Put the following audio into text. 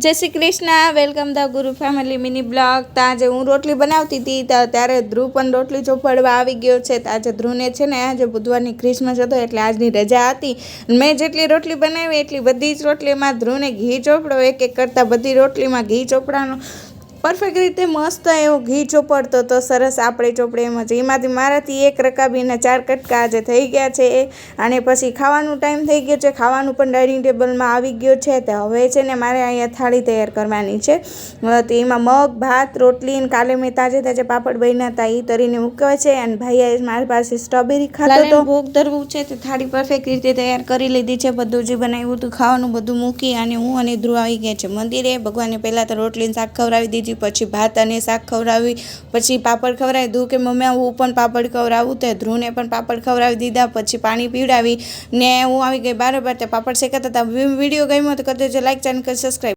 જય Shri Krishna, welcome the ગુરુ family mini blog. તો આજે હું રોટલી બનાવતી હતી ત્યારે ધ્રુવ પણ રોટલી ચોપડવા આવી ગયો છે. તો આજે ધ્રુવને છે ને આજે બુધવારની ક્રિસમસ હતો એટલે આજની રજા હતી. મેં જેટલી રોટલી બનાવી એટલી બધી જ રોટલીમાં ધ્રુવને ઘી ચોપડો, એક કરતાં બધી રોટલીમાં ઘી ચોપડાનો પરફેક્ટ રીતે મસ્ત એવો ઘી ચોપડતો તો સરસ આપણે ચોપડે એમ જ. એમાંથી મારાથી એક રકાબીના 4 કટકા આજે થઈ ગયા છે. અને પછી ખાવાનું ટાઈમ થઈ ગયો છે, ખાવાનું પણ ડાઇનિંગ ટેબલમાં આવી ગયો છે. તો હવે છે ને મારે અહીંયા થાળી તૈયાર કરવાની છે. તો એમાં મગ, ભાત, રોટલી ને કાલે મેં તાજે પાપડ બન્યા હતા એ તરીને મૂક્યા છે. અને ભાઈએ મારી પાસે સ્ટ્રોબેરી ખાતો તો ભોગ ધરવું છે. તો થાળી પરફેક્ટ રીતે તૈયાર કરી લીધી છે. બધું જે બનાવ્યું હતું ખાવાનું બધું મૂકી અને હું અને ધ્રુવ આવી ગયા છે મંદિરે. ભગવાનને પહેલાં તો રોટલીને શાક ખવડાવી દીધી, પછી ભાત અને શાક ખવડાવી, પછી પાપડ ખવડાવી. ધ્રુવ કે મમ્મી હું પણ પાપડ ખવડાવું, તો ધ્રુવને પણ પાપડ ખવડાવી દીધા. પછી પાણી પીવડાવી ને હું આવી ગઈ બરાબર. તે પાપડ શેકાતા હતા. વિડીયો ગમ્યો તો કરી દેજો લાઈક, ચેનલ સબસ્ક્રાઈબ.